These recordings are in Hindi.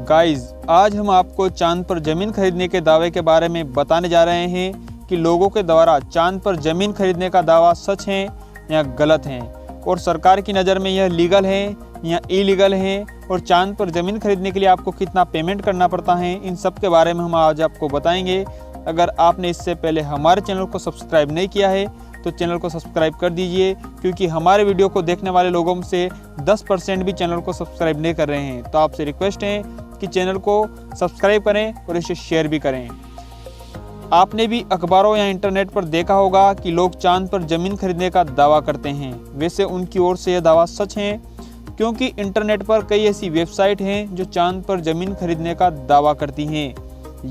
गाइस, आज हम आपको चांद पर ज़मीन खरीदने के दावे के बारे में बताने जा रहे हैं कि लोगों के द्वारा चांद पर ज़मीन खरीदने का दावा सच है या गलत है, और सरकार की नज़र में यह लीगल है या इलीगल है, और चांद पर ज़मीन खरीदने के लिए आपको कितना पेमेंट करना पड़ता है, इन सब के बारे में हम आज आपको बताएंगे। अगर आपने इससे पहले हमारे चैनल को सब्सक्राइब नहीं किया है तो चैनल को सब्सक्राइब कर दीजिए, क्योंकि हमारे वीडियो को देखने वाले लोगों में से 10% भी चैनल को सब्सक्राइब नहीं कर रहे हैं। तो आपसे रिक्वेस्ट है कि चैनल को सब्सक्राइब करें और इसे शेयर भी करें। आपने भी अखबारों या इंटरनेट पर देखा होगा कि लोग चांद पर ज़मीन खरीदने का दावा करते हैं। वैसे उनकी ओर से यह दावा सच है, क्योंकि इंटरनेट पर कई ऐसी वेबसाइट हैं जो चांद पर ज़मीन खरीदने का दावा करती हैं।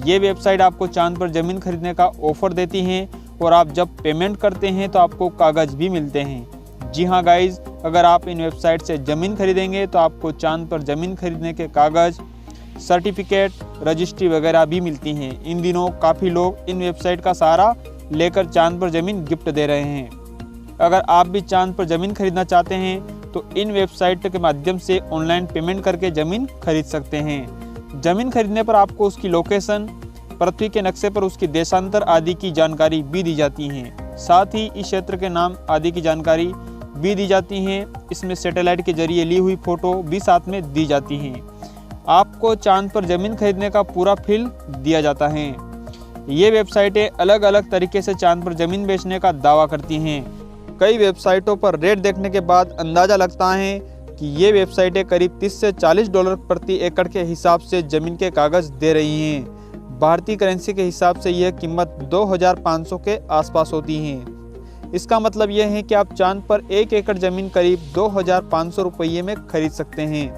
ये वेबसाइट आपको चांद पर ज़मीन खरीदने का ऑफ़र देती हैं, और आप जब पेमेंट करते हैं तो आपको कागज़ भी मिलते हैं। जी हाँ गाइज़, अगर आप इन वेबसाइट से ज़मीन खरीदेंगे तो आपको चांद पर ज़मीन खरीदने के कागज़, सर्टिफिकेट, रजिस्ट्री वगैरह भी मिलती हैं। इन दिनों काफ़ी लोग इन वेबसाइट का सहारा लेकर चांद पर ज़मीन गिफ्ट दे रहे हैं। अगर आप भी चांद पर ज़मीन खरीदना चाहते हैं तो इन वेबसाइट के माध्यम से ऑनलाइन पेमेंट करके ज़मीन खरीद सकते हैं। ज़मीन खरीदने पर आपको उसकी लोकेशन, पृथ्वी के नक्शे पर उसकी देशांतर आदि की जानकारी भी दी जाती हैं। साथ ही इस क्षेत्र के नाम आदि की जानकारी भी दी जाती हैं। इसमें सैटेलाइट के जरिए ली हुई फ़ोटो भी साथ में दी जाती हैं। आपको चांद पर ज़मीन खरीदने का पूरा फील दिया जाता है। ये वेबसाइटें अलग अलग तरीके से चांद पर ज़मीन बेचने का दावा करती हैं। कई वेबसाइटों पर रेट देखने के बाद अंदाज़ा लगता है कि ये वेबसाइटें करीब 30 से $40 प्रति एकड़ के हिसाब से ज़मीन के कागज़ दे रही हैं। भारतीय करेंसी के हिसाब से यह कीमत 2500 के आसपास होती है। इसका मतलब यह है कि आप चांद पर 1 एकड़ ज़मीन करीब 2500 रुपये में खरीद सकते हैं।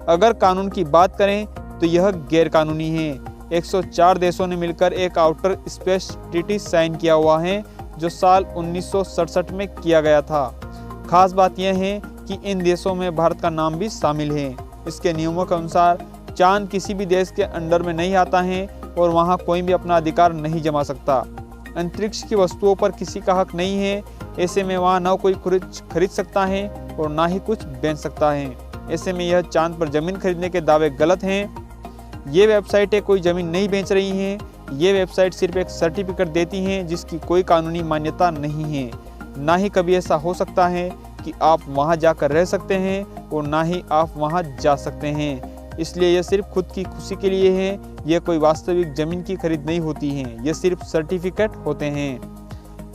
अगर कानून की बात करें तो यह गैर कानूनी है। 104 देशों ने मिलकर एक आउटर स्पेस ट्रीटी साइन किया हुआ है, जो साल 1967 में किया गया था। खास बात यह है कि इन देशों में भारत का नाम भी शामिल है। इसके नियमों के अनुसार चांद किसी भी देश के अंडर में नहीं आता है और वहां कोई भी अपना अधिकार नहीं जमा सकता। अंतरिक्ष की वस्तुओं पर किसी का हक नहीं है। ऐसे में वहां न कोई खरीद सकता है और ना ही कुछ बेच सकता है। ऐसे में यह चांद पर ज़मीन खरीदने के दावे गलत हैं। ये वेबसाइटें कोई ज़मीन नहीं बेच रही हैं। ये वेबसाइट सिर्फ एक सर्टिफिकेट देती हैं जिसकी कोई कानूनी मान्यता नहीं है। ना ही कभी ऐसा हो सकता है कि आप वहां जाकर रह सकते हैं, और ना ही आप वहां जा सकते हैं। इसलिए यह सिर्फ खुद की खुशी के लिए है। यह कोई वास्तविक ज़मीन की खरीद नहीं होती है। यह सिर्फ सर्टिफिकेट होते हैं।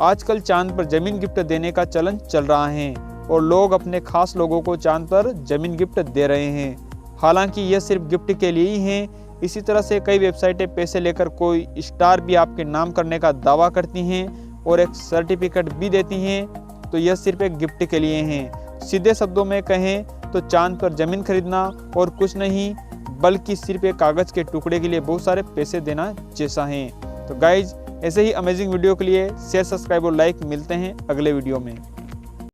आजकल चांद पर ज़मीन गिफ्ट देने का चलन चल रहा है, और लोग अपने खास लोगों को चांद पर ज़मीन गिफ्ट दे रहे हैं। हालांकि यह सिर्फ गिफ्ट के लिए ही है। इसी तरह से कई वेबसाइटें पैसे लेकर कोई स्टार भी आपके नाम करने का दावा करती हैं और एक सर्टिफिकेट भी देती हैं। तो यह सिर्फ एक गिफ्ट के लिए है। सीधे शब्दों में कहें तो चांद पर ज़मीन खरीदना और कुछ नहीं, बल्कि सिर्फ एक कागज़ के टुकड़े के लिए बहुत सारे पैसे देना जैसा है। तो गाइज, ऐसे ही अमेजिंग वीडियो के लिए शेयर, सब्सक्राइब और लाइक। मिलते हैं अगले वीडियो में।